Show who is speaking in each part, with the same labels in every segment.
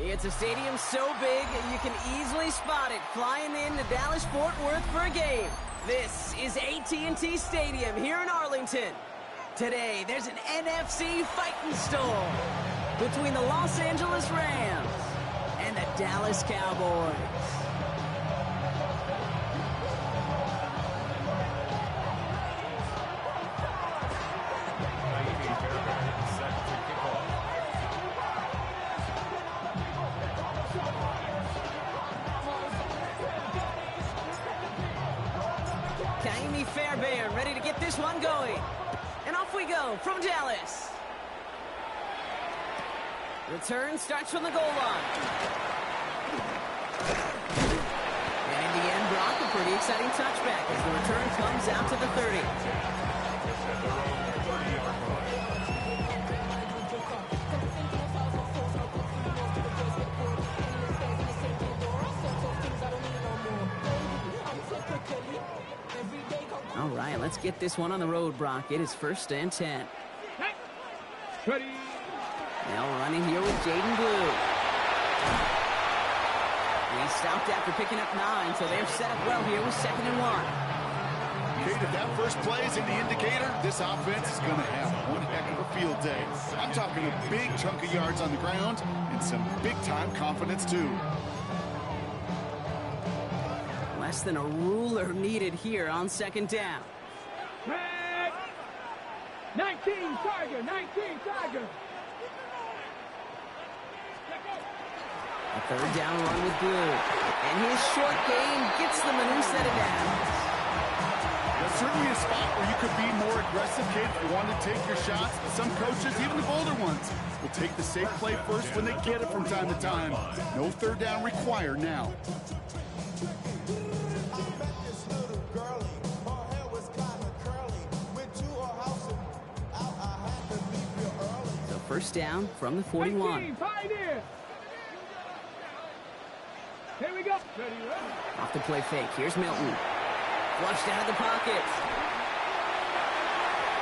Speaker 1: It's a stadium so big you can easily spot it flying into Dallas-Fort Worth for a game. This is AT&T Stadium here in Arlington. Today, there's an NFC fighting storm between the Los Angeles Rams and the Dallas Cowboys. Kaimi Fairbairn ready to get this one going. And off we go from Dallas. Return starts from the goal line. And in the end, Brock, a pretty exciting touchback as the return comes out to the 30. All right, let's get this one on the road, Brock. It is 1st and 10.
Speaker 2: Ready.
Speaker 1: Now running here with Jaden Blue. He stopped after picking up 9, so they're set up well here with 2nd and 1.
Speaker 3: Kate, if that first play is in the indicator, this offense is going to have one heck of a field day. I'm talking a big chunk of yards on the ground and some big-time confidence, too.
Speaker 1: Less than a ruler needed here on 2nd down.
Speaker 2: Red. 19 Tiger, 19 Tiger.
Speaker 1: A 3rd down run with Blue. And his short gain gets them a new set of downs.
Speaker 3: That's certainly a spot where you could be more aggressive, Kate, if you want to take your shots. Some coaches, even the bolder ones, will take the safe play first when they get it from time to time. No 3rd down required now.
Speaker 1: So 1st down from the 41.
Speaker 2: Here we go. Ready, ready.
Speaker 1: Off the play fake. Here's Milton. Flushed out of the pocket.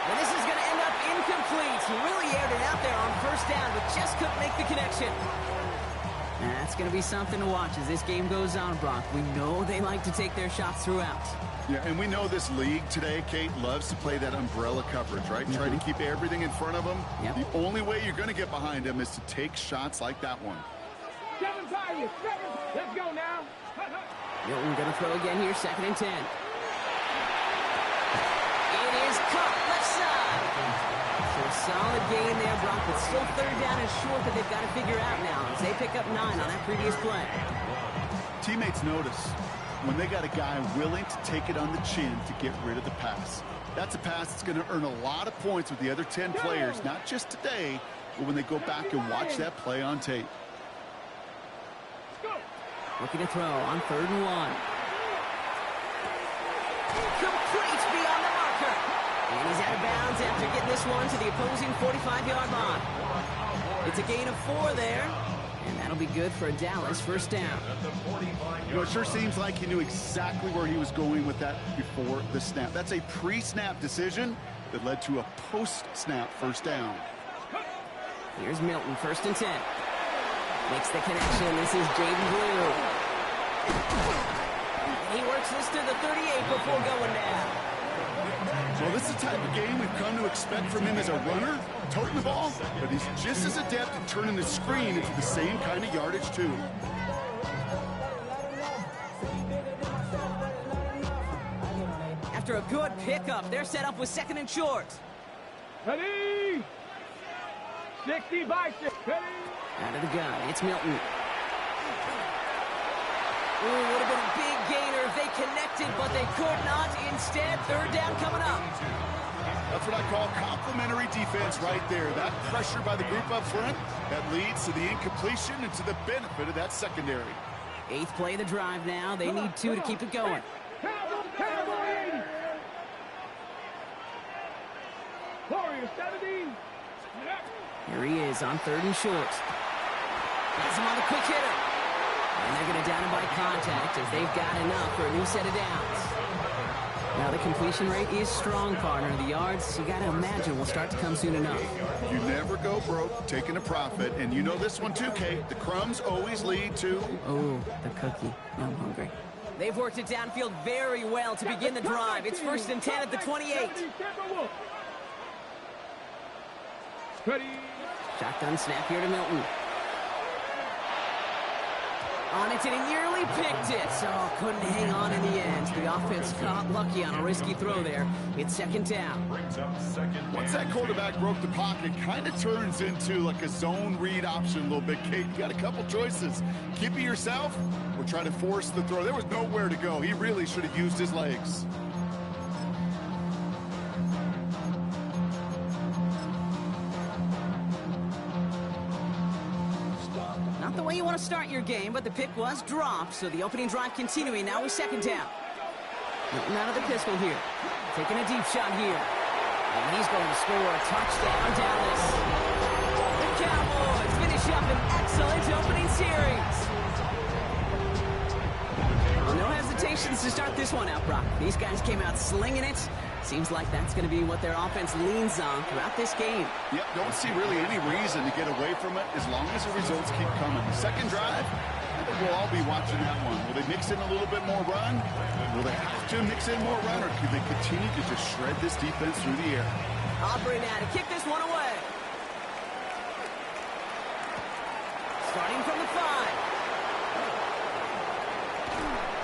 Speaker 1: And this is going to end up incomplete. He really aired it out there on 1st down, but just couldn't make the connection. That's going to be something to watch as this game goes on, Brock. We know they like to take their shots throughout.
Speaker 3: Yeah, and we know this league today, Kate, loves to play that umbrella coverage, right? Try to keep everything in front of them.
Speaker 1: Yep.
Speaker 3: The only way you're going to get behind them is to take shots like that one.
Speaker 2: 7 Tigers, 7. Let's go now.
Speaker 1: Milton going to throw again here, 2nd and 10. It is caught left side. So a solid gain there, Brock, but still 3rd down and short that they've got to figure out now as they pick up 9 on that previous play.
Speaker 3: Teammates notice when they got a guy willing to take it on the chin to get rid of the pass. That's a pass that's going to earn a lot of points with the other 10 players, not just today, but when they go back and watch that play on tape.
Speaker 1: Looking to throw on 3rd and 1. Complete beyond the marker. And he's out of bounds after getting this one to the opposing 45-yard line. It's a gain of 4 there. And that'll be good for a Dallas 1st down.
Speaker 3: You know, it sure seems like he knew exactly where he was going with that before the snap. That's a pre-snap decision that led to a post-snap 1st down.
Speaker 1: Here's Milton, 1st and 10. Makes the connection. This is Jaden Blue. He works this to the 38 before going down.
Speaker 3: Well, this is the type of game we've come to expect from him as a runner, toting the ball, but he's just as adept at turning the screen into the same kind of yardage, too.
Speaker 1: After a good pickup, they're set up with 2nd and short.
Speaker 2: Ready. 60 by 6. Ready.
Speaker 1: Out of the gun, it's Milton. Ooh, would have been a big gainer if they connected, but they could not. Instead, 3rd down coming up.
Speaker 3: That's what I call complimentary defense right there. That pressure by the group up front, that leads to the incompletion and to the benefit of that secondary.
Speaker 1: 8th play of the drive now. They need 2 to keep it going.
Speaker 2: Cowboy 80. Warriors 70.
Speaker 1: Here he is on 3rd and short. Has him on the quick hitter. And they're going to down him by contact as they've got enough for a new set of downs. Now the completion rate is strong, partner. The yards, you got to imagine, will start to come soon enough.
Speaker 3: You never go broke taking a profit, and you know this one too, Kate. The crumbs always lead to...
Speaker 1: Oh, the cookie. Now I'm hungry. They've worked it downfield very well to begin the drive. It's 1st and 10 at the 28.
Speaker 2: Ready.
Speaker 1: Shotgun snap here to Milton. On it, and he nearly picked it. Oh, couldn't hang on in the end. The offense got lucky on a risky throw there. It's 2nd down.
Speaker 3: Once that quarterback broke the pocket, kind of turns into like a zone read option a little bit, Kate. You got a couple choices. Keep it yourself or try to force the throw. There was nowhere to go. He really should have used his legs.
Speaker 1: Not the way you want to start your game, but the pick was dropped, so the opening drive continuing now with 2nd down. Milton out of the pistol here. Taking a deep shot here. And he's going to score a touchdown, Dallas. The Cowboys finish up an excellent opening series. Well, no hesitations to start this one out, Brock. These guys came out slinging it. Seems like that's going to be what their offense leans on throughout this game.
Speaker 3: Yep, don't see really any reason to get away from it as long as the results keep coming. The 2nd drive, I think we'll all be watching that one. Will they mix in a little bit more run? Will they have to mix in more run, or could they continue to just shred this defense through the air?
Speaker 1: Aubrey now to kick this one away. Starting from the 5.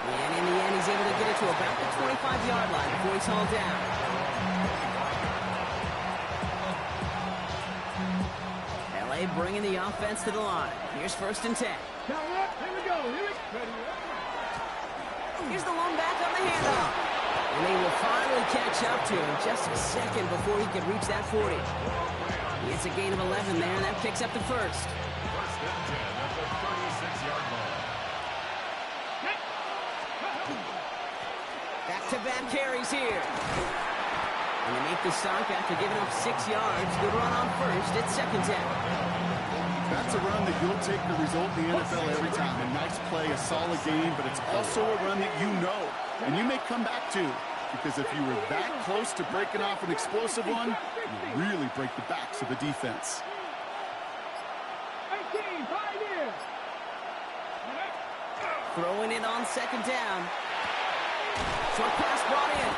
Speaker 1: And in the end, he's able to get it to about the 25-yard line before he's hauled down. LA bringing the offense to the line. Here's 1st and 10.
Speaker 2: Here we go.
Speaker 1: Here's the lone back on the handoff. And they will finally catch up to him just a second before he can reach that 40. He gets a gain of 11 there, and that picks up the 1st.
Speaker 4: 1st and 10 at the 36-yard line.
Speaker 1: Back-to-back carries here. And they make the stop after giving up 6 yards. Good run on 1st. It's 2nd down.
Speaker 3: That's a run that you'll take the result in the NFL every time. A nice play, a solid game, but it's also a run that you know, and you may come back to, because if you were that close to breaking off an explosive one, you really break the backs of the defense.
Speaker 2: 18, 5 in.
Speaker 1: Throwing it on 2nd down. Short pass brought in,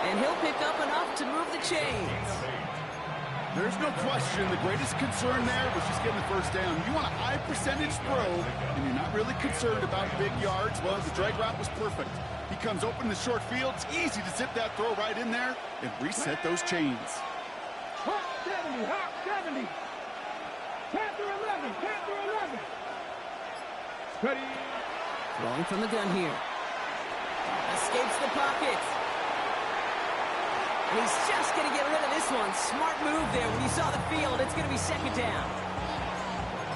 Speaker 1: and he'll pick up enough to move the chains.
Speaker 3: There's no question the greatest concern there was just getting the 1st down. You want a high percentage throw, and you're not really concerned about big yards. Well, the drag route was perfect. He comes open in the short field. It's easy to zip that throw right in there and reset those chains.
Speaker 2: Hawk 70, Hawk 70. Panther 11, Panther 11. Ready.
Speaker 1: Throwing from the gun here. Escapes the pocket. And he's just going to get rid of this one. Smart move there. When you saw the field, it's going to be 2nd down.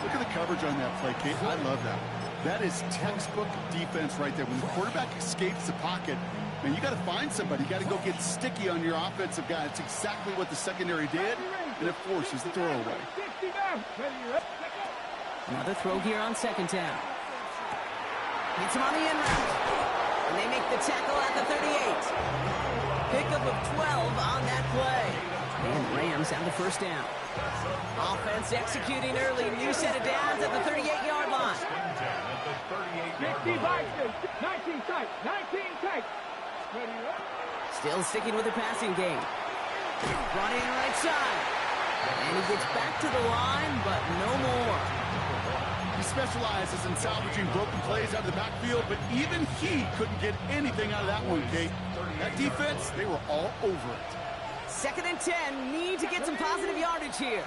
Speaker 3: Look at the coverage on that play, Kate. I love that. That is textbook defense right there. When the quarterback escapes the pocket, man, you got to find somebody. You got to go get sticky on your offensive guy. It's exactly what the secondary did, and it forces the throwaway.
Speaker 1: Another throw here on 2nd down. Hits him on the end route. And they make the tackle at the 38. Pickup of 12 on that play. And Rams have the 1st down. Offense executing early. New set of downs at the 38-yard line.
Speaker 2: 60 Vikings, 19 tight, 19 tight.
Speaker 1: Still sticking with the passing game. Brought in right side. And he gets back to the line, but no more.
Speaker 3: He specializes in salvaging broken plays out of the backfield, but even he couldn't get anything out of that one, Kate. That defense, they were all over it.
Speaker 1: 2nd and 10. Need to get some positive yardage here.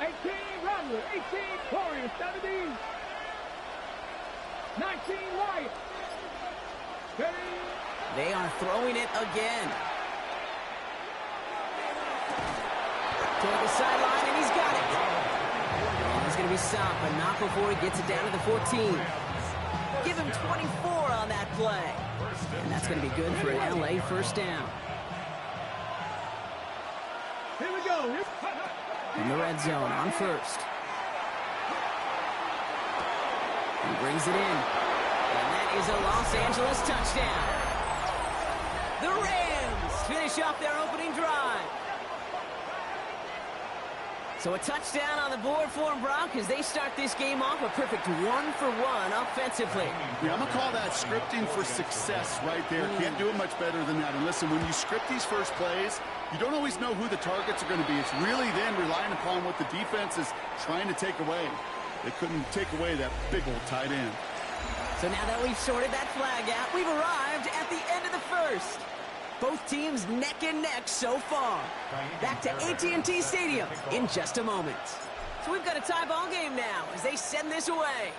Speaker 2: 18 Rumble, 18 Warriors, 17. 19 Wyatt. Ready.
Speaker 1: They are throwing it again. Toward the sideline, and he's got it. And he's going to be stopped, but not before he gets it down to the 14. Give him 24 on that play. And that's going to be good for an LA 1st down.
Speaker 2: Here we go.
Speaker 1: In the red zone on 1st. He brings it in. And that is a Los Angeles touchdown. The Rams finish off their opening drive. So a touchdown on the board for them, Brock, as they start this game off a perfect 1-for-1 offensively.
Speaker 3: Yeah, I'm going to call that scripting for success right there. Can't do it much better than that. And listen, when you script these first plays, you don't always know who the targets are going to be. It's really then relying upon what the defense is trying to take away. They couldn't take away that big old tight end.
Speaker 1: So now that we've sorted that flag out, we've arrived at the end of the first. Both teams neck and neck so far. Back to AT&T Stadium in just a moment. So we've got a tie ball game now as they send this away.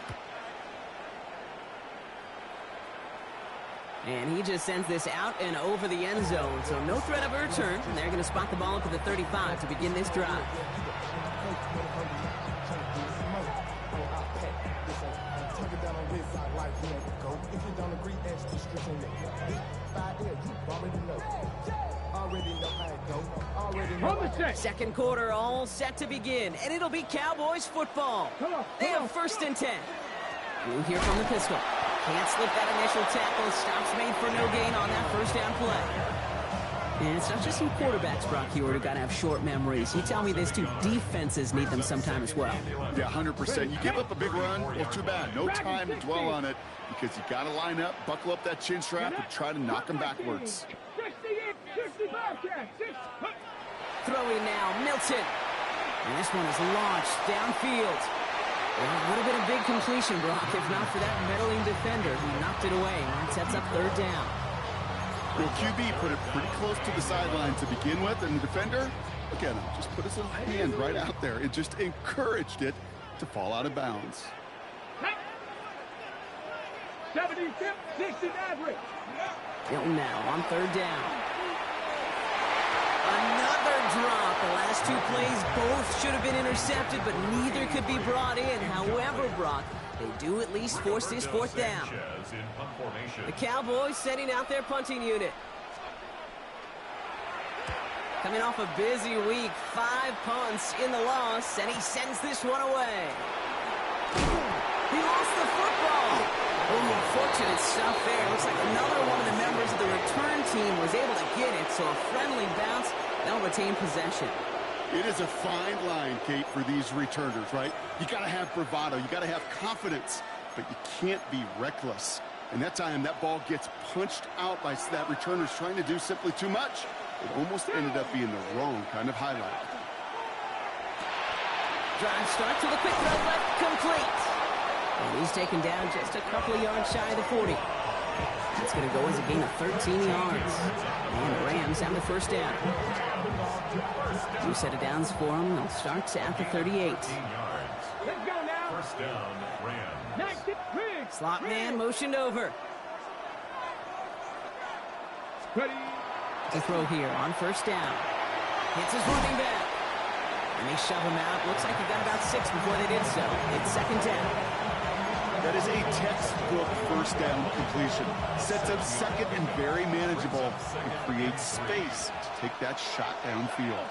Speaker 1: And he just sends this out and over the end zone. So no threat of a return. And they're going to spot the ball up at the 35 to begin this drive. Second quarter all set to begin, and it'll be Cowboys football. They have 1st and 10. We'll hear from the pistol. Can't slip that initial tackle. Stops made for no gain on that first down play. And it's not just some quarterbacks, Brock Huard, who got to have short memories. You tell me this two defenses need them sometime as well.
Speaker 3: Yeah, 100%. You give up a big run, well, too bad. No time to dwell on it because you got to line up, buckle up that chin strap, and try to knock them backwards.
Speaker 1: Throwing now, Milton. And this one is launched downfield. Well, a little bit of big completion, Brock, if not for that meddling defender who knocked it away. And sets up 3rd down.
Speaker 3: Well, QB put it pretty close to the sideline to begin with, and the defender, again, just put his little hand right out there. It just encouraged it to fall out of bounds.
Speaker 2: 76, 60 average.
Speaker 1: Hilton now on 3rd down. Another drop. The last 2 plays both should have been intercepted, but neither could be brought in. However, Brock, they do at least force this 4th down. The Cowboys sending out their punting unit. Coming off a busy week, 5 punts in the loss, and he sends this one away. He lost the football. Oh, fortunate stuff there. Looks like another one of the members of the return team was able to get it, so a friendly bounce. They'll retain possession.
Speaker 3: It is a fine line, Kate, for these returners, right? You got to have bravado. You got to have confidence, but you can't be reckless. And that time, that ball gets punched out by that returner's trying to do simply too much. It almost ended up being the wrong kind of highlight.
Speaker 1: Drive start to the quick throw left, complete. And he's taken down just a couple of yards shy of the 40. That's going to go as a gain of 13 yards. And the Rams have the 1st down. 2 set of downs for them. They'll start at the 38.
Speaker 2: Let's go now.
Speaker 4: 1st down, Rams.
Speaker 1: Slot man motioned over.
Speaker 2: Ready.
Speaker 1: To throw here on 1st down. Hits his running back. And they shove him out. Looks like he got about 6 before they did so. It's 2nd down.
Speaker 3: That is a textbook 1st down completion. Sets up 2nd and very manageable and creates space to take that shot downfield.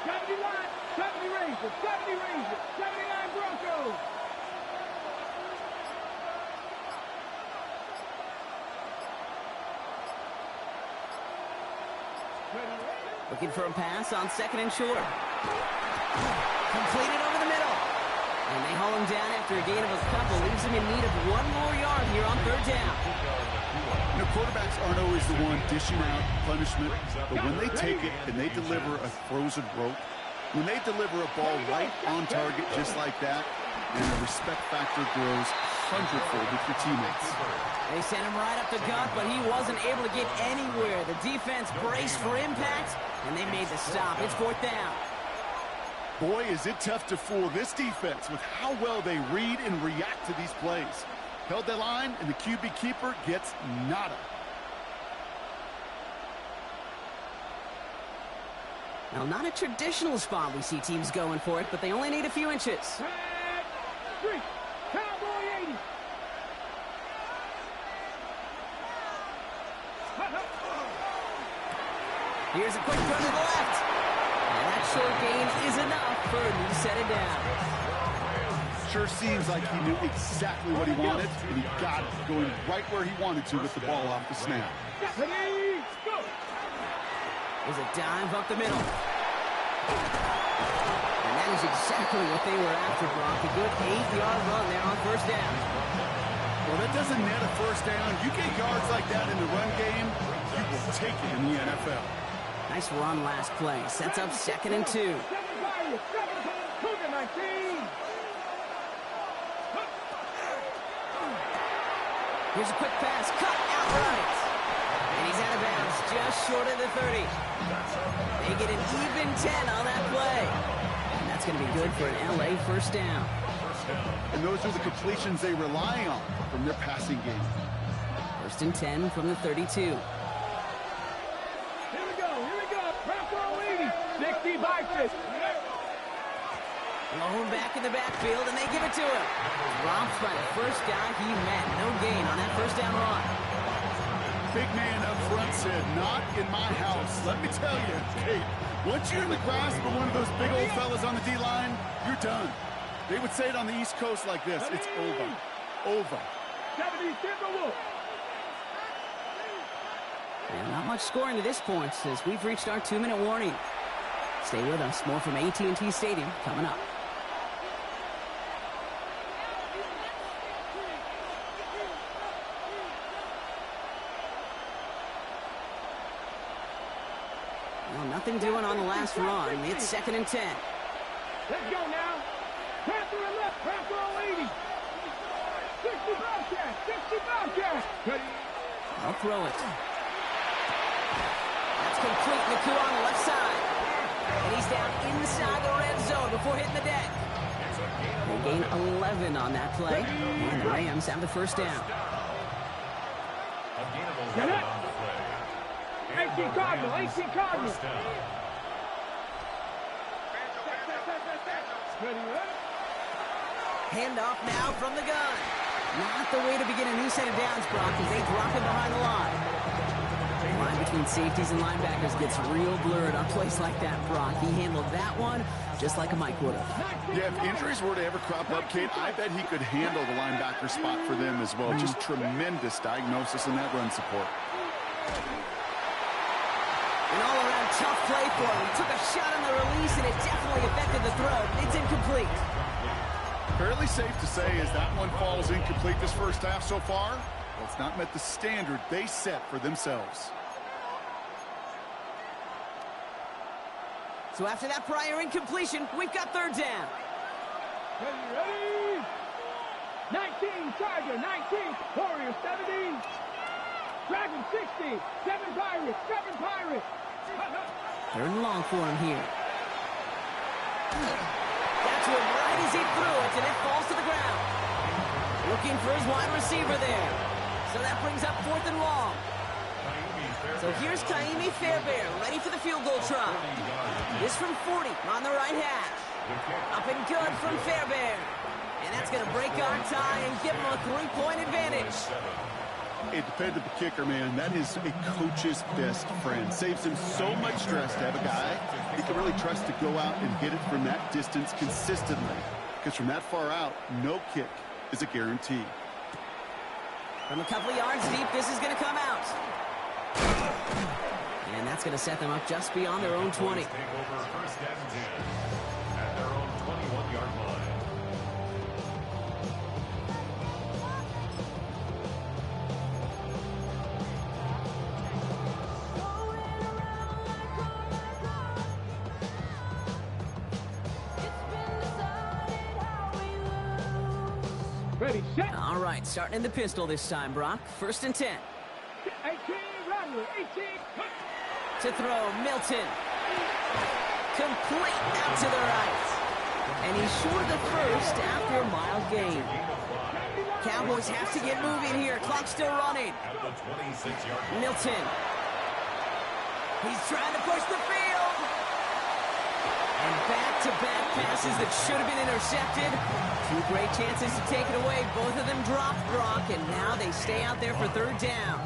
Speaker 2: 71, 70 Rangers, 70 Rangers, 79 Broncos.
Speaker 1: Looking for a pass on 2nd and short. Completed over the middle. And they haul him down after a gain of a couple. Leaves him in need of 1 more yard here on 3rd down.
Speaker 3: You know, quarterbacks aren't always the one dishing out punishment, but when they take it and they deliver a frozen rope, when they deliver a ball right on target just like that, then the respect factor grows 100-fold with your teammates.
Speaker 1: They sent him right up the gut, but he wasn't able to get anywhere. The defense braced for impact, and they made the stop. It's 4th down.
Speaker 3: Boy, is it tough to fool this defense with how well they read and react to these plays. Held that line, and the QB keeper gets nada.
Speaker 1: Now, not a traditional spot we see teams going for it, but they only need a few inches.
Speaker 2: Street, Cowboy 80.
Speaker 1: Here's a quick run to the left. And that short gain is enough for a new set of downs.
Speaker 3: Sure seems like he knew exactly what he wanted, and he got it, going right where he wanted to with the ball off the snap.
Speaker 2: Ready, go.
Speaker 1: There's a dive up the middle. And that is exactly what they were after, Brock. A good 8-yard run there on first down.
Speaker 3: Well, that doesn't net a first down. You get yards like that in the run game, you will take it in the NFL.
Speaker 1: Nice run last play. Sets up 2nd and 2.
Speaker 2: 7 Pirates, 7, 19.
Speaker 1: Here's a quick pass. Cut outright. And he's out of bounds just short of the 30. They get an even 10 on that play. And that's going to be good for an LA first down.
Speaker 3: And those are the completions they rely on from their passing game.
Speaker 1: 1st and 10 from the 32.
Speaker 2: Here we go. Bronco 80, 60 by 50.
Speaker 1: Blown back in the backfield, and they give it to him. Dropped by the first guy he met. No gain on that first down run.
Speaker 3: Big man up front said, not in my house. Let me tell you, Kate, once you're in the grasp of one of those big old fellas on the D-line, you're done. They would say it on the East Coast like this. It's over. Over.
Speaker 2: 70 Timberwolves.
Speaker 1: And not much scoring to this point as we've reached our 2-minute warning. Stay with us. More from AT&T Stadium coming up. Well, nothing doing on the last run. It's 2nd and 10.
Speaker 2: Let's go now. Pass to the left, Bronco 80. 60 Bobcats, 60 Bobcats. Ready.
Speaker 1: I'll throw it. That's complete. Nacua on the left side. And he's down inside the red zone before hitting the deck. They gain 11 on that play. And the Rams have the first down.
Speaker 2: Get it. 18 Cardinal, 18 Cardinal. Ready, ready.
Speaker 1: Handoff now from the gun. Not the way to begin a new set of downs, Brock, as they drop him behind the line. The line between safeties and linebackers gets real blurred on plays like that, Brock. He handled that one just like a Mike would have.
Speaker 3: Yeah, if injuries were to ever crop up, Kate, I bet he could handle the linebacker spot for them as well. Just tremendous diagnosis in that run support.
Speaker 1: An all-around tough play for him. He took a shot on the release, and it definitely affected the throw. It's incomplete.
Speaker 3: Fairly safe to say as that one falls incomplete this first half so far, well, it's not met the standard they set for themselves.
Speaker 1: So after that prior incompletion, we've got 3rd down.
Speaker 2: Ready, ready. 19 Charger, 19 Warriors, 70. Dragon 60, 7 Pirates, 7 Pirates.
Speaker 1: 3rd and long for him here. Got to him right as he threw it, and it falls to the ground. Looking for his wide receiver there. So that brings up 4th and long. So here's Kaimi Fairbairn, ready for the field goal try. This from 40 on the right hash. Up and good from Fairbairn. And that's going to break our tie and give him a 3-point advantage.
Speaker 3: A dependable kicker, man, that is a coach's best friend. Saves him so much stress to have a guy he can really trust to go out and hit it from that distance consistently. Because from that far out, no kick is a guarantee.
Speaker 1: From a couple of yards deep, this is going to come out. And that's going to set them up just beyond their own 20.
Speaker 4: Take over 1st and 10 at their own 21-yard line.
Speaker 2: Ready, set.
Speaker 1: All right, starting in the pistol this time, Brock. 1st and 10.
Speaker 2: 18 Rattler, 18.
Speaker 1: To throw, Milton. Complete out to the right. And he's short of the first after a mild gain. Cowboys have to get moving here. Clock still running.
Speaker 4: At the 26-yard line.
Speaker 1: Milton. He's trying to push the field. And back-to-back passes that should have been intercepted. 2 great chances to take it away. Both of them dropped, Brock, and now they stay out there for 3rd down.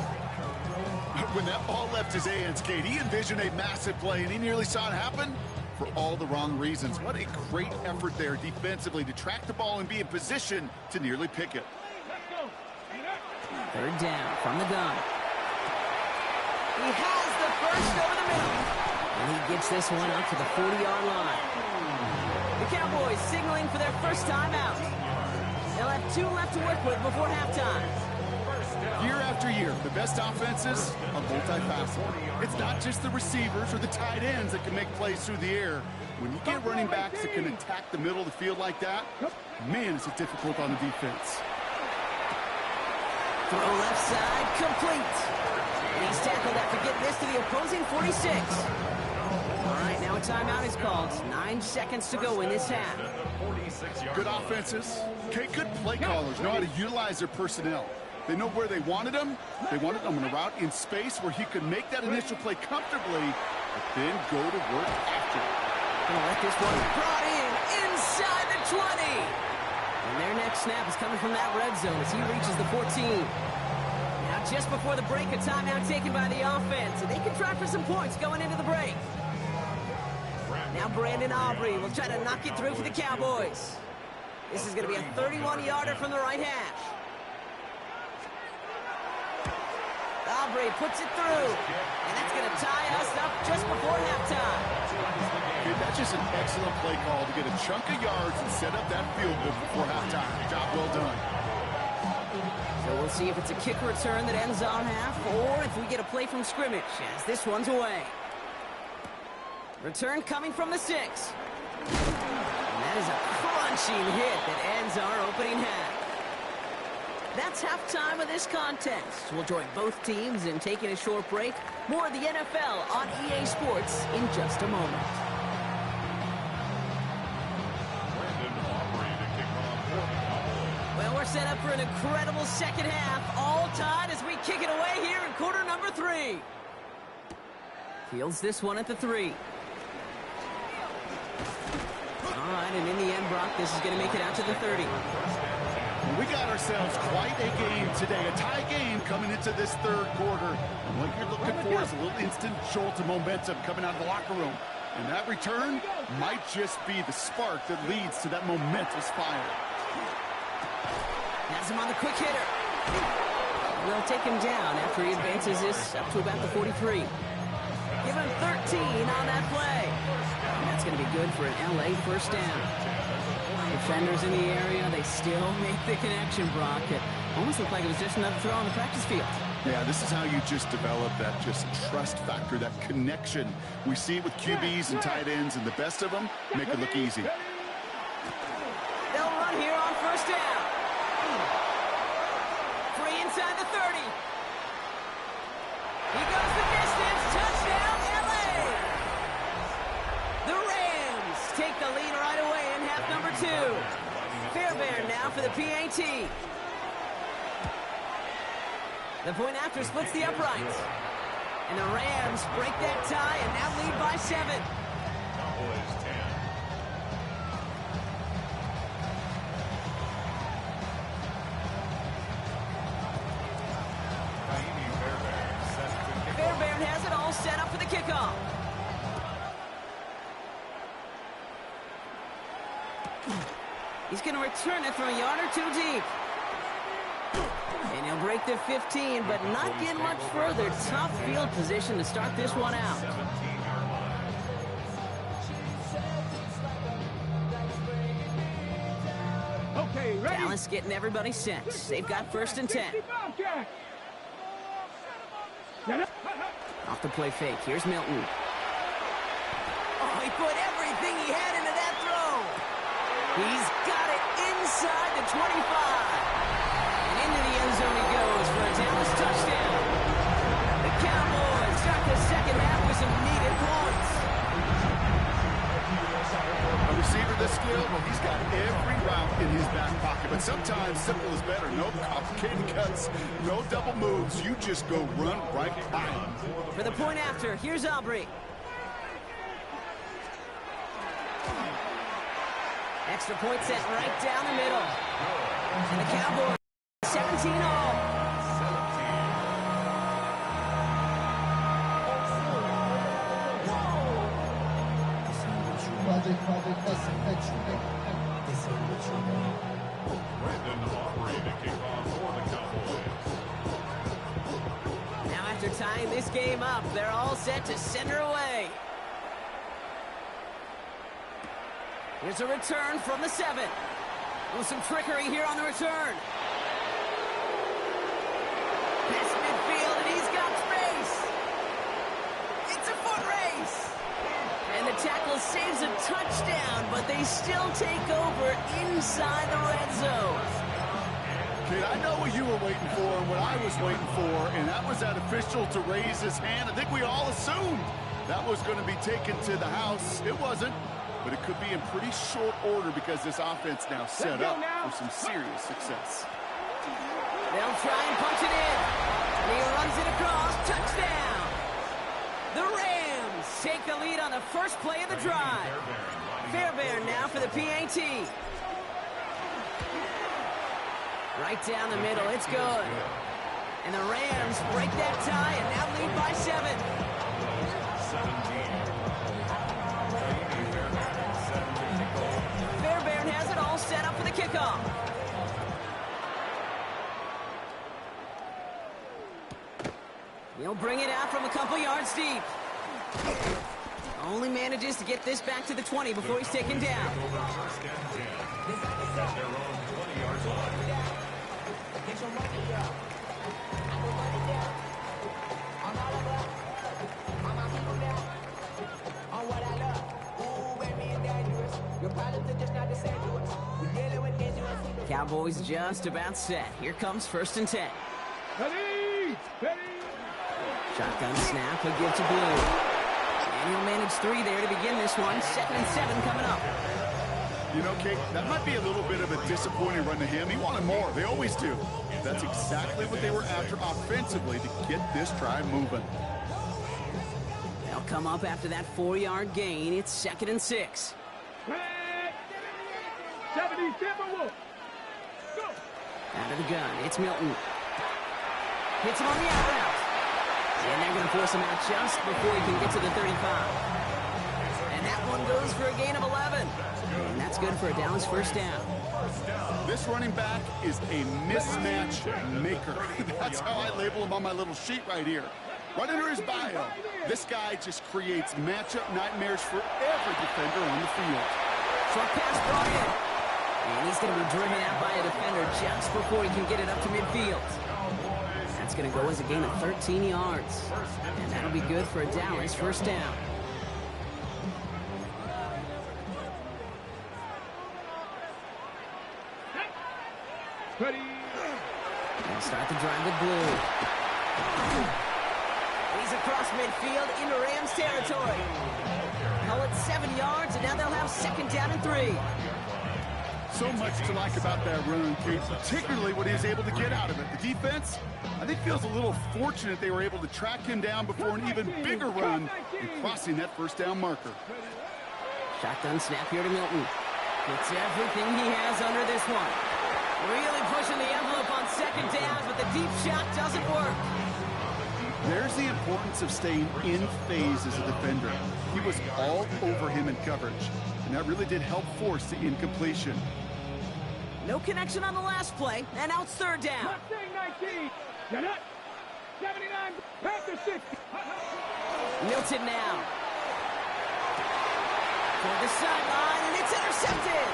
Speaker 3: When that ball left his hands, Kate, he envisioned a massive play, and he nearly saw it happen for all the wrong reasons. What a great effort there defensively to track the ball and be in position to nearly pick it.
Speaker 1: 3rd down from the gun. He has the first over the middle. And he gets this one up to the 40-yard line. The Cowboys signaling for their first time out. They'll have 2 left to work with before halftime.
Speaker 3: Year after year, the best offenses are multifaceted. It's not just the receivers or the tight ends that can make plays through the air. When you get running backs that can attack the middle of the field like that, man, is it difficult on the defense.
Speaker 1: Throw left side, complete. And he's tackled after getting this to the opposing 46. All right, now a timeout is called. 9 seconds to go in this half.
Speaker 3: Good offenses, okay, good play callers know how to utilize their personnel. They know where they wanted him. They wanted him on a route in space where he could make that initial play comfortably, but then go to work after.
Speaker 1: Gonna let this one brought in inside the 20. And their next snap is coming from that red zone as he reaches the 14. Now just before the break, a timeout taken by the offense, and they can try for some points going into the break. Now Brandon Aubrey will try to knock it through for the Cowboys. This is going to be a 31-yarder from the right hash. Aubrey puts it through, and that's going to tie us up just before halftime.
Speaker 3: Dude, that's just an excellent play call to get a chunk of yards and set up that field goal before halftime. Job well done.
Speaker 1: So we'll see if it's a kick return that ends our half, or if we get a play from scrimmage, as this one's away. Return coming from the 6. And that is a crunching hit that ends our opening half. That's halftime of this contest. We'll join both teams in taking a short break. More of the NFL on EA Sports in just a moment. Well, we're set up for an incredible second half. All tied as we kick it away here in quarter number 3. Fields this one at the 3. All right, and in the end, Brock, this is going to make it out to the 30.
Speaker 3: We got ourselves quite a game today, a tie game coming into this third quarter. And what you're looking for is a little instant jolt of momentum coming out of the locker room. And that return might just be the spark that leads to that momentous fire.
Speaker 1: Has him on the quick hitter. We'll take him down after he advances this up to about the 43. Give him 13 on that play. And that's going to be good for an LA first down. Defenders in the area, they still make the connection, Brock. It almost looked like it was just another throw on the practice field.
Speaker 3: Yeah, this is how you just develop that just trust factor, that connection. We see it with QBs and tight ends, and the best of them make it look easy.
Speaker 1: They'll run here on first down. Free inside the 30. He goes the distance. Touchdown, LA! The Rams take the lead right away in half number 2. Fairbairn now for the PAT. The point after splits the uprights. And the Rams break that tie and now lead by 7.
Speaker 4: Cowboys 10.
Speaker 1: Fairbairn has it all set up for the kickoff. He's going to return it from a yard or 2 deep. And he'll break the 15, but not get much further. Tough field position to start this one out.
Speaker 4: 17-yard line.
Speaker 2: Okay, ready?
Speaker 1: Dallas getting everybody set. They've got first and 10. Off the play fake. Here's Milton. Oh, he put everything he had into that throw. He's got it inside the 25. And into the end zone he goes for a Dallas touchdown. The Cowboys start the second half with some needed points.
Speaker 3: A receiver this skilled, well, he's got every route in his back pocket. But sometimes simple is better. No complicated cuts, no double moves. You just go run right by him.
Speaker 1: For the point after, here's Aubrey. Extra point set right down the middle. And the Cowboys 17 all. Now after tying this game up. They're all set to center away. Here's a return from the 7. With some trickery here on the return. Past midfield, and he's got space. It's a foot race. And the tackle saves a touchdown, but they still take over inside the red zone.
Speaker 3: Kid, I know what you were waiting for and what I was waiting for, and that was that official to raise his hand. I think we all assumed that was going to be taken to the house. It wasn't. But it could be in pretty short order because this offense now set up for some serious success.
Speaker 1: They'll try and punch it in. And he runs it across. Touchdown! The Rams take the lead on the first play of the drive. Fairbairn now for the PAT. Right down the middle. It's good. And the Rams break that tie and now lead by 7. Fairbairn has it all set up for the kickoff. He'll bring it out from a couple yards deep. Only manages to get this back to the 20 before he's taken down. Cowboys just about set. Here comes 1st and 10.
Speaker 2: Ready! Ready!
Speaker 1: Shotgun snap, he'll give to Blue. And he'll manage 3 there to begin this one. 2nd and 7 coming up.
Speaker 3: You know, Kate, that might be a little bit of a disappointing run to him. He wanted more. They always do. That's exactly what they were after offensively to get this drive moving.
Speaker 1: They'll come up after that 4-yard gain. It's 2nd and 6.
Speaker 2: 70 Timberwolves. Go!
Speaker 1: Out of the gun, it's Milton. Hits him on the out route. And they're going to force him out just before he can get to the 35. And that one goes for a gain of 11. And that's good for a Dallas first down.
Speaker 3: This running back is a mismatch maker. That's how I label him on my little sheet right here. Right under his bio, this guy just creates matchup nightmares for every defender on the field.
Speaker 1: Short pass brought in. And he's going to be driven out by a defender just before he can get it up to midfield. That's going to go as a gain of 13 yards. And that'll be good for a Dallas first down.
Speaker 2: Ready!
Speaker 1: They'll start the drive with Blue. He's across midfield into Rams territory. Call it 7 yards, and now they'll have 2nd down and 3.
Speaker 3: So much to like about that run, Kate, particularly what he was able to get out of it. The defense, I think, feels a little fortunate they were able to track him down before an even bigger run and crossing that first down marker.
Speaker 1: Shotgun snap here to Milton. Gets everything he has under this one. Really pushing the envelope on 2nd down, but the deep shot doesn't work.
Speaker 3: There's the importance of staying in phase as a defender. He was all over him in coverage, and that really did help force the incompletion.
Speaker 1: No connection on the last play, and now it's 3rd down.
Speaker 2: Mustang 19. Janut. 79. Panther 60.
Speaker 1: Milton now. For the sideline, and it's intercepted.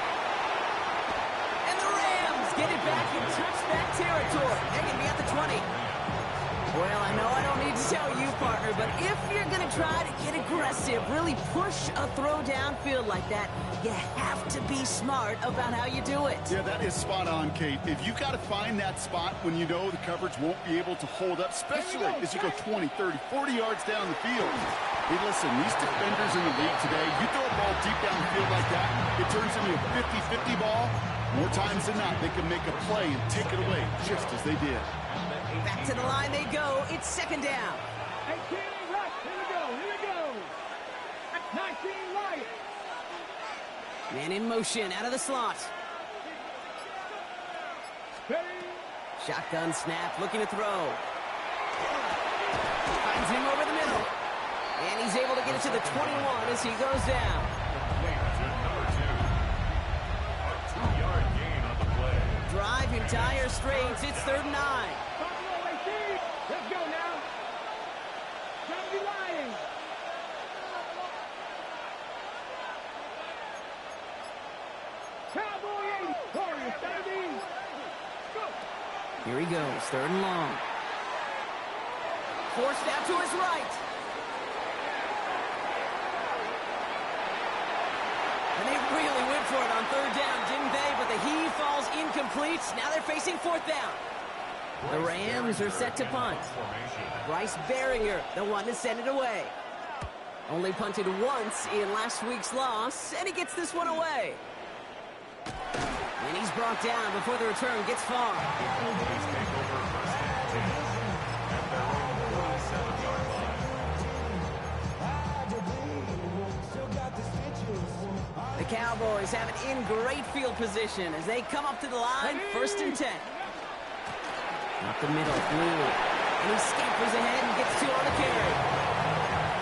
Speaker 1: And the Rams get it back in touchback territory. They're going to be at the 20. Well, I know I don't need to tell you, partner, but if you're going to try to get aggressive, really push a throw downfield like that, you have to be smart about how you do it.
Speaker 3: Yeah, that is spot on, Kate. If you got to find that spot when you know the coverage won't be able to hold up, especially as you go 20, 30, 40 yards down the field. Hey, listen, these defenders in the league today, you throw a ball deep down the field like that, it turns into a 50-50 ball. More times than not, they can make a play and take it away, just as they did.
Speaker 1: Back to the line they go. It's 2nd down.
Speaker 2: 18 right. Here we go. Here we go. 19 right.
Speaker 1: Man in motion out of the slot.
Speaker 2: Ready.
Speaker 1: Shotgun snap, looking to throw. Finds him over the middle. And he's able to get it to the 21 as he goes down.
Speaker 2: Drive
Speaker 1: entire straights. It's 3rd and 9.
Speaker 2: Let's go now.
Speaker 1: Here he goes, 3rd and long. Forced out to his right. And they really went for it on 3rd down, didn't they? But the heave falls incomplete. Now they're facing 4th down. The Rams are set to punt. Bryce Baringer, the one to send it away. Only punted once in last week's loss, and he gets this one away. And he's brought down before the return gets far. The Cowboys have it in great field position as they come up to the line, 1st and 10. Up the middle, Blue. And he scampers ahead and gets 2 on the carry.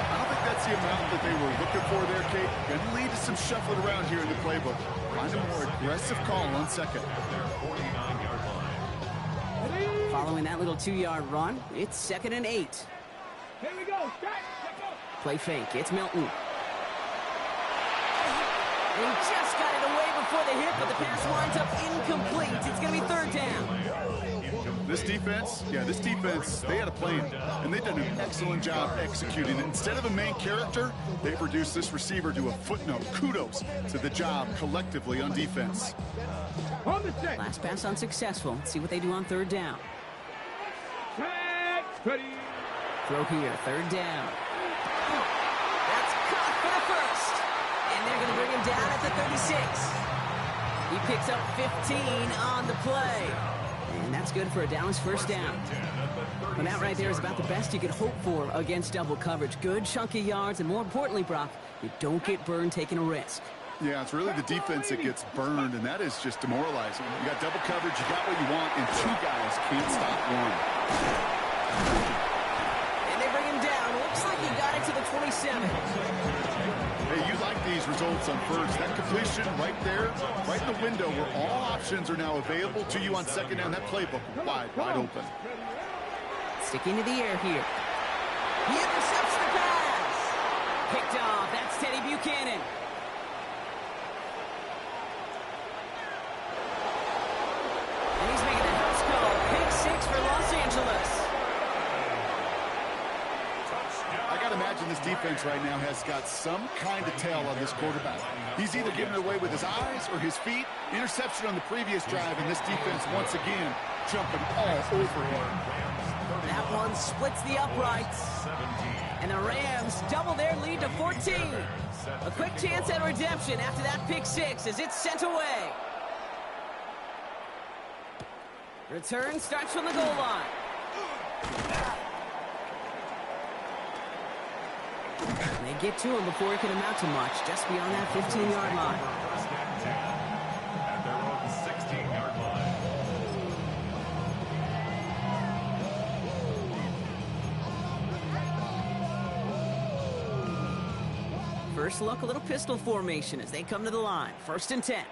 Speaker 3: I don't think that's the amount that they were looking for there, Kate. Going to lead to some shuffling around here in the playbook. Find a more aggressive call on 2nd.
Speaker 1: Following that little 2-yard run, it's 2nd and 8.
Speaker 2: Here we go.
Speaker 1: Play fake. It's Milton. And he just got it away before the hit, but the pass winds up incomplete. It's going to be 3rd down.
Speaker 3: This defense, they had a plan, and they've done an excellent job executing it. Instead of a main character, they've reduced this receiver to a footnote. Kudos to the job collectively on defense.
Speaker 1: Last pass unsuccessful. Let's see what they do on 3rd down. Throw here, 3rd down. That's caught for the 1st. And they're going to bring him down at the 36. He picks up 15 on the play. And that's good for a Dallas 1st down. But that right there is about the best you could hope for against double coverage. Good chunky yards, and more importantly, Brock, you don't get burned taking a risk.
Speaker 3: Yeah, it's really the defense that gets burned, and that is just demoralizing. You got double coverage, you got what you want, and 2 guys can't stop one.
Speaker 1: And they bring him down. Looks like he got it to the 27.
Speaker 3: Hey, you like these results on 1st. That completion right there, right in the window where all options are now available to you on 2nd down. That playbook wide open.
Speaker 1: Sticking to the air here. He intercepts the pass. Picked off. That's Teddy Buchanan. And he's making a house call. Pick 6 for Los Angeles.
Speaker 3: I got to imagine this defense right now has got some kind of tail on this quarterback. He's either giving it away with his eyes or his feet. Interception on the previous drive, and this defense once again jumping all over him.
Speaker 1: That one splits the uprights. And the Rams double their lead to 14. A quick chance at redemption after that pick 6 as it's sent away. Return starts from the goal line. They get to him before it can amount to much, just beyond that 15-yard line.
Speaker 4: At their own 16-yard line.
Speaker 1: First look, a little pistol formation as they come to the line. 1st and 10.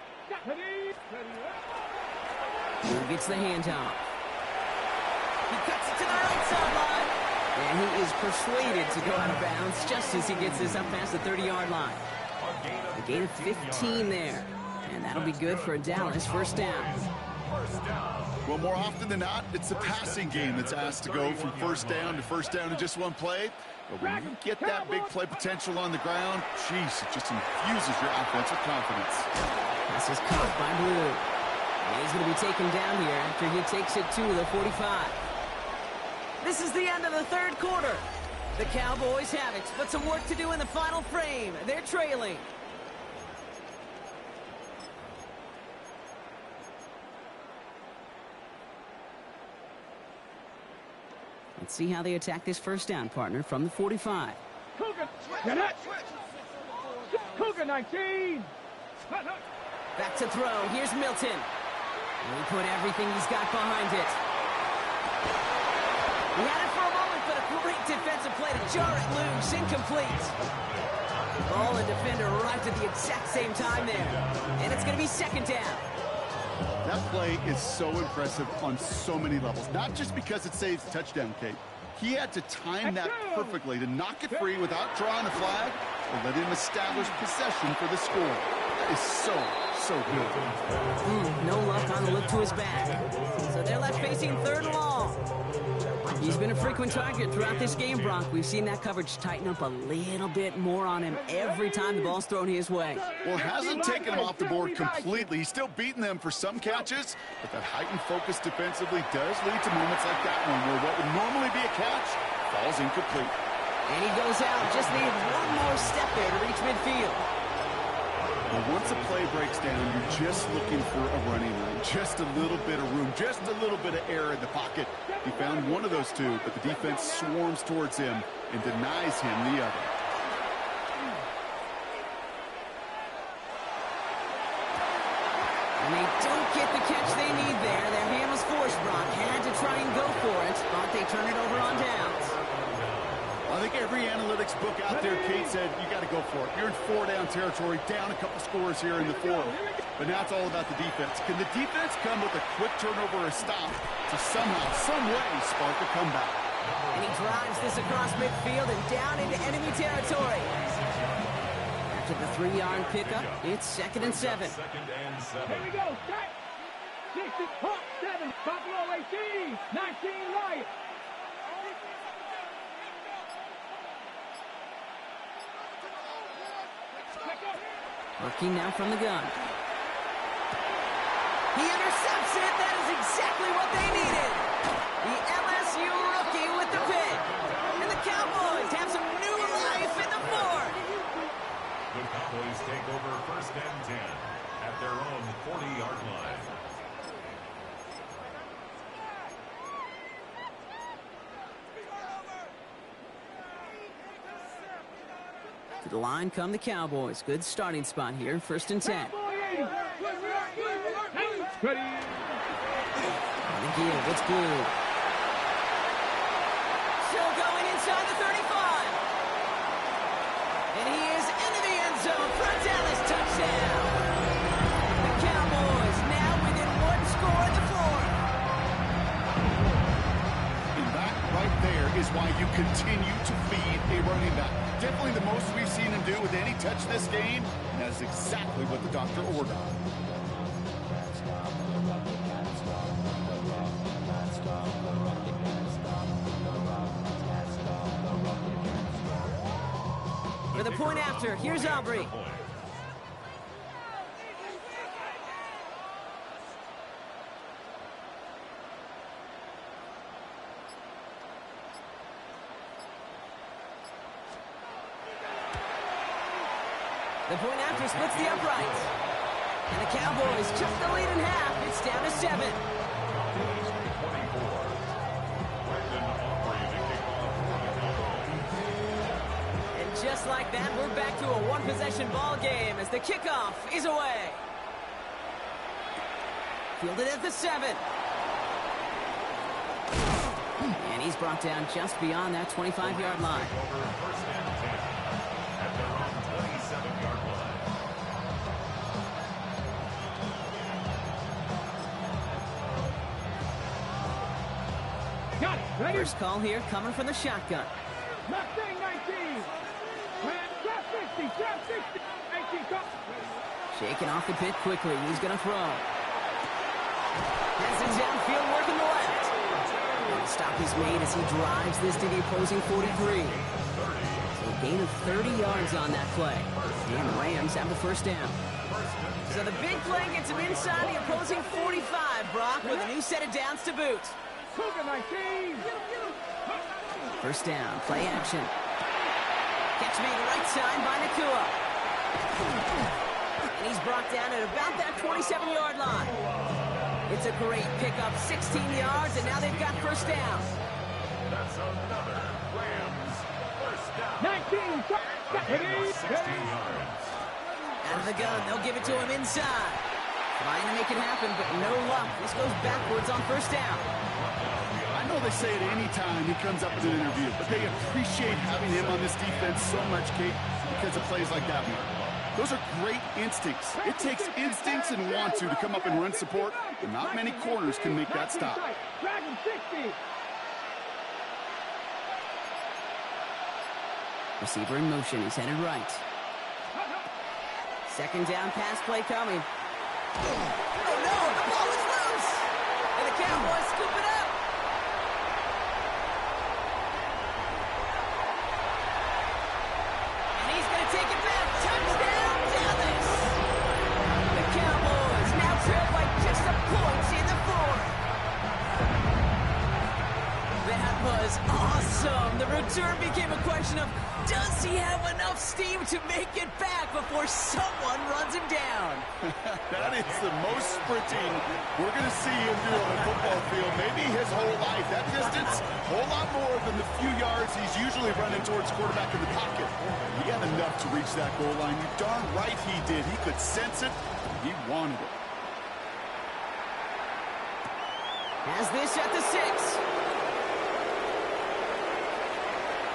Speaker 1: Who gets the handoff? He cuts it to the right sideline. And he is persuaded to go out of bounds just as he gets this up past the 30-yard line. A gain of 15 there. And that'll be good for a Dallas 1st down.
Speaker 3: Well, more often than not, it's the passing game that's asked to go from 1st down to 1st down in just one play. But when you get that big play potential on the ground, geez, it just infuses your offensive confidence.
Speaker 1: This is caught by Blue. And he's going to be taken down here after he takes it to the 45. This is the end of the 3rd quarter. The Cowboys have it, but some work to do in the final frame. They're trailing. Let's see how they attack this 1st down, partner, from the 45.
Speaker 2: Cougar, get it. Cougar 19.
Speaker 1: Back to throw. Here's Milton. And he put everything he's got behind it. He had it for a moment, but a great defensive play to jar it loose. Incomplete. Ball and defender arrived at the exact same time there. And it's going to be 2nd down.
Speaker 3: That play is so impressive on so many levels. Not just because it saves the touchdown, Kate. He had to time that perfectly to knock it free without drawing a flag or let him establish possession for the score. That is so good.
Speaker 1: No luck on the look to his back. So they're left facing chasing third and long. He's been a frequent target throughout this game, Brock. We've seen that coverage tighten up a little bit more on him every time the ball's thrown his way.
Speaker 3: Well, it hasn't taken him off the board completely. He's still beating them for some catches, but that heightened focus defensively does lead to moments like that one where what would normally be a catch falls incomplete.
Speaker 1: And he goes out. Just needed one more step there to reach midfield.
Speaker 3: Well, once a play breaks down, you're just looking for a running lane, just a little bit of room, just a little bit of air in the pocket. He found one of those two, but the defense swarms towards him and denies him the other.
Speaker 1: And they don't get the catch they need there. Their hand was forced, Brock. Had to try and go for it, but they turn it over on downs.
Speaker 3: I think every analytics book out there, Kate, said you got to go for it. You're in 4-down territory, down a couple scores here in the fourth. But now it's all about the defense. Can the defense come with a quick turnover or a stop to somehow, some way, spark a comeback?
Speaker 1: And he drives this across midfield and down into enemy territory. After the 3-yard pickup, it's 2nd and 7.
Speaker 2: Here we go. Set. 60, 7. Buffalo 18. 19 Lions.
Speaker 1: Working now from the gun. He intercepts it. That is exactly what they needed. The LSU rookie with the pick. And the Cowboys have some new life in the fourth.
Speaker 4: The Cowboys take over 1st and 10 at their own 40-yard line.
Speaker 1: To the line come the Cowboys. Good starting spot here. 1st and 10.
Speaker 2: Ready.
Speaker 1: On the give, it's Blue. Still going inside the 35. And he is into the end zone for a Dallas touchdown. The Cowboys now within 1 score in the fourth.
Speaker 3: And that right there is why you continue to feed a running back. Definitely the most we've seen him do with any touch this game. And that's exactly what the doctor ordered.
Speaker 1: For the point after, here's Aubrey. The point after splits the uprights. And the Cowboys cut the lead in half. It's down to 7. And just like that, we're back to a one-possession ball game as the kickoff is away. Fielded at the 7. And he's brought down just beyond that 25-yard line. First call here coming from the shotgun.
Speaker 2: Mustang 19. Trap 60. Trap 60. 19 call.
Speaker 1: Shaking off the pit quickly. He's going to throw. Passes downfield, working the left. And the stop is made as he drives this to the opposing 43. So a gain of 30 yards on that play. And the Rams have the first down. So the big play gets him inside the opposing 45, Brock, with a new set of downs to boot.
Speaker 2: Cougar 19.
Speaker 1: First down, play action. Catch made right side by Nakua. And he's brought down at about that 27-yard line. It's a great pickup, 16 yards, and now they've got first down.
Speaker 4: That's another Rams first down.
Speaker 2: 19.
Speaker 4: 16 yards.
Speaker 1: Out of the gun, they'll give it to him inside. Trying to make it happen, but no luck. This goes backwards on first down.
Speaker 3: I know they say it any time he comes up in an interview, but they appreciate having him on this defense so much, Kate, because of plays like that one. Those are great instincts. It takes instincts and want to come up and run support, and not many corners can make that stop.
Speaker 2: Dragon 60.
Speaker 1: Receiver in motion. He's headed right. Second down pass play coming. Oh, no, the ball is loose. And the Cowboys scoop it up. was awesome. The return became a question of, does he have enough steam to make it back before someone runs him down?
Speaker 3: That is the most sprinting we're going to see him do on a football field. Maybe his whole life. That distance, a whole lot more than the few yards he's usually running towards quarterback in the pocket. He had enough to reach that goal line. You darn right he did. He could sense it. He wanted it.
Speaker 1: Has this at the 6.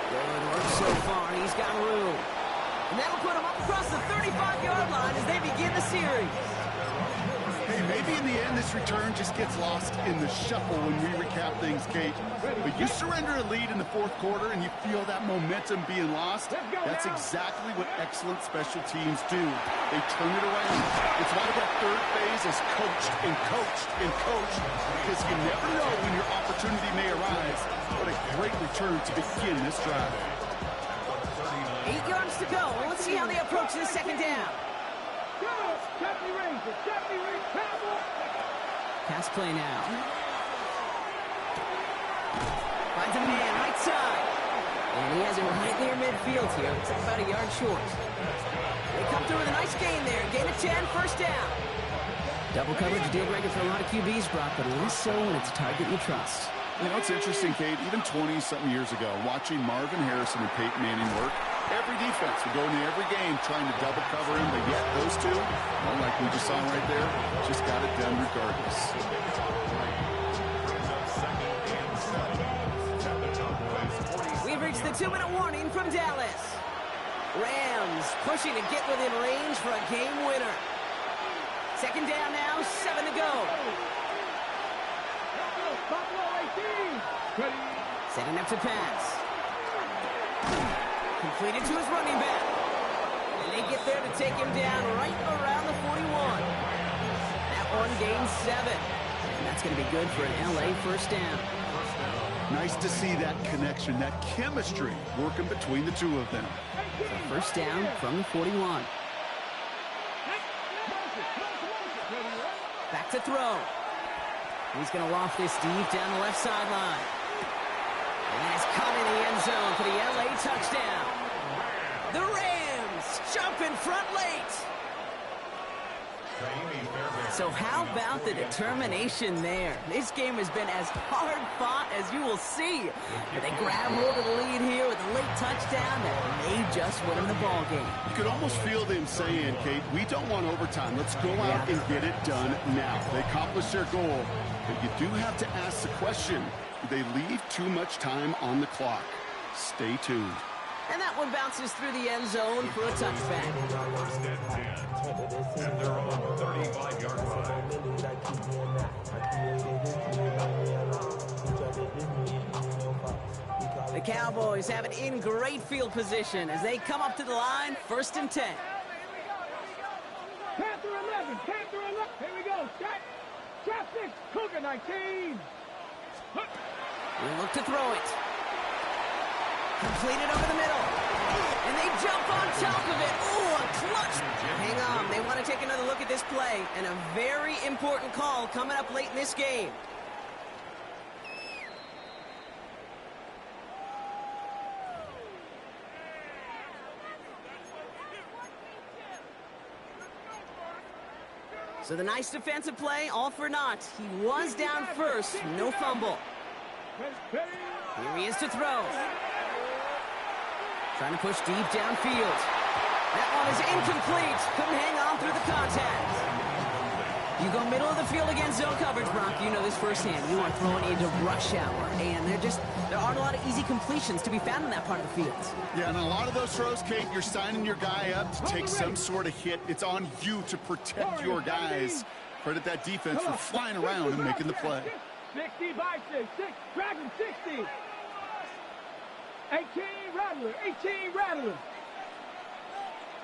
Speaker 1: Good work so far. He's got room. And that'll put him up across the 35-yard line as they begin the series.
Speaker 3: Hey, maybe in the end this return just gets lost in the shuffle when we recap things, Kate. But you surrender a lead in the fourth quarter and you feel that momentum being lost. That's exactly what excellent special teams do. They turn it around. It's why that third phase is coached and coached and coached, because you never know when your opportunity may arise. What a great return to begin this drive.
Speaker 1: 8 yards to go. Let's see how they approach this second down. Pass play now. Finds a man right side. And he has it right near midfield here. It's about a yard short. They come through with a nice gain there. Gain of 10, first down. Double coverage deal breaker for a lot of QBs, Brock, but less so when it's a target you trust.
Speaker 3: You know, it's interesting, Kate, even 20-something years ago, watching Marvin Harrison and Peyton Manning work, every defense would go into every game trying to double cover him, but yet those two, well, like we just saw right there, just got it done regardless.
Speaker 1: We've reached the 2-minute warning from Dallas. Rams pushing to get within range for a game winner. Second down now, 7 to go. Setting up to pass. Completed to his running back. And they get there to take him down right around the 41. That one gains 7. And that's going to be good for an LA first down.
Speaker 3: Nice to see that connection, that chemistry working between the two of them.
Speaker 1: So first down from the 41. Back to throw. He's going to loft this deep down the left sideline. And that is caught in the end zone for the LA touchdown. The Rams jump in front late. So how about the determination there? This game has been as hard fought as you will see. But they grab hold of the lead here with a late touchdown that may just win them the ball game.
Speaker 3: You could almost feel them saying, Kate, we don't want overtime. Let's go out and get it done now. They accomplished their goal. But you do have to ask the question, do they leave too much time on the clock? Stay tuned.
Speaker 1: And that one bounces through the end zone for a touchback.
Speaker 4: First and 10 at their own 35-yard line.
Speaker 1: The Cowboys have it in great field position as they come up to the line, first and 10.
Speaker 2: Panther 11, Panther 11. Here we go. Trap 6, Cougar 19.
Speaker 1: We look to throw it. Completed over the middle. And they jump on top of it. Ooh, a clutch. Hang on. They want to take another look at this play. And a very important call coming up late in this game. So the nice defensive play, all for naught. He was down first, no fumble. Here he is to throw. Trying to push deep downfield. That one is incomplete. Couldn't hang on through the contact. You go middle of the field against zone coverage, Brock. You know this firsthand. You are throwing into rush hour. And there aren't a lot of easy completions to be found in that part of the field.
Speaker 3: Yeah, and a lot of those throws, Kate, you're signing your guy up to take some sort of hit. It's on you to protect your guys. Credit that defense for flying around and making the play.
Speaker 2: 60 by 6, Dragon 60. 18 Rattler, 18 Rattler.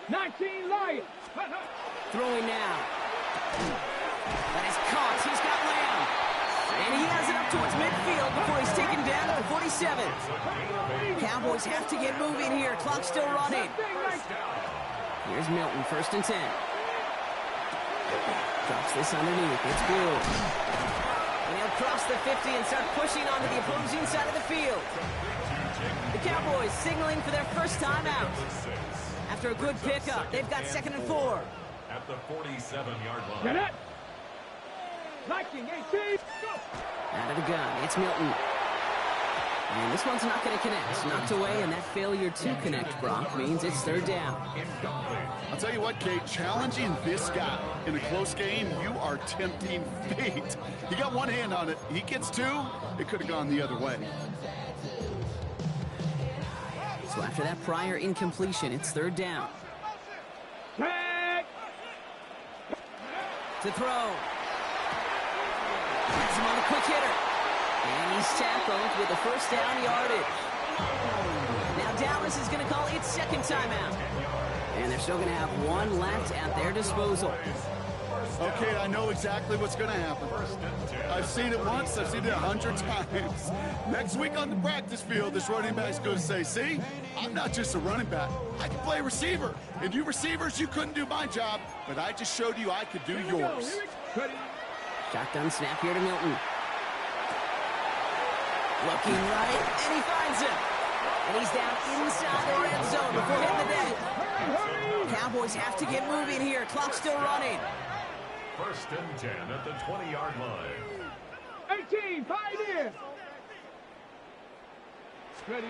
Speaker 2: 19 Lion.
Speaker 1: Throwing now. That is caught. He's got Lamb. And he has it up towards midfield before he's taken down at the 47. Cowboys have to get moving here. Clock still running. Here's Milton, first and 10. Drops this underneath. It's good. And he'll cross cross the 50 and start pushing onto the opposing side of the field. The Cowboys signaling for their first time out. After a good pickup, they've got 2nd and 4.
Speaker 4: At the 47-yard line.
Speaker 2: Get it. Viking 18. Go.
Speaker 1: Out of the gun, it's Milton. And this one's not going to connect. Knocked away, and that failure to connect, Brock, means it's 3rd down.
Speaker 3: I'll tell you what, Kate, challenging this guy in a close game, you are tempting fate. He got one hand on it. He gets 2, it could have gone the other way.
Speaker 1: So after that prior incompletion, it's 3rd down.
Speaker 2: Tag.
Speaker 1: To throw. Has him on the quick hitter. And he's tackled with the 1st down yardage. Now Dallas is going to call its 2nd timeout. And they're still going to have 1 left at their disposal.
Speaker 3: Okay, I know exactly what's going to happen. I've seen it once, I've seen it 100 times. Next week on the practice field, this running back's going to say, see, I'm not just a running back. I can play receiver. And you receivers, you couldn't do my job, but I just showed you I could do yours.
Speaker 1: Shotgun snap here to Milton. Looking right, and he finds him. And he's down inside the red zone before hitting the deck. Cowboys have to get moving here. Clock's still running.
Speaker 4: 1st and 10 at the 20-yard line.
Speaker 2: 18, 5 in. Ready,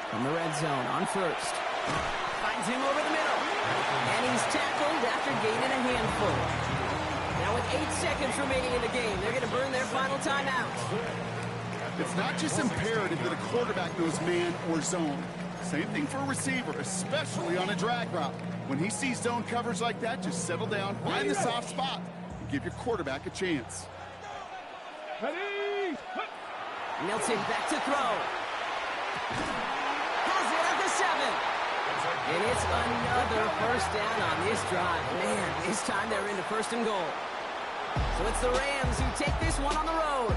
Speaker 1: From the red zone on 1st. Finds him over the middle. And he's tackled after gaining a handful. Now with 8 seconds remaining in the game, they're going to burn their final timeout.
Speaker 3: It's not just imperative that a quarterback knows man or zone. Same thing for a receiver, especially on a drag route. When he sees zone coverage like that, just settle down, find the soft spot, and give your quarterback a chance.
Speaker 2: ready.
Speaker 1: Milton back to throw. Has it at the 7. And it's another 1st down on this drive. Man, this time they're into 1st and goal. So it's the Rams who take this one on the road.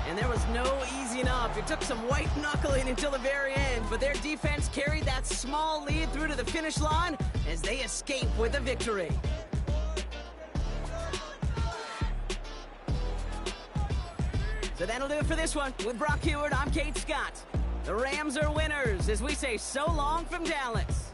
Speaker 1: And there was no easing up. It took some white knuckling until the very end, but their defense carried that small lead through to the finish line as they escape with a victory. So that'll do it for this one. With Brock Huard, I'm Kate Scott. The Rams are winners as we say so long from Dallas.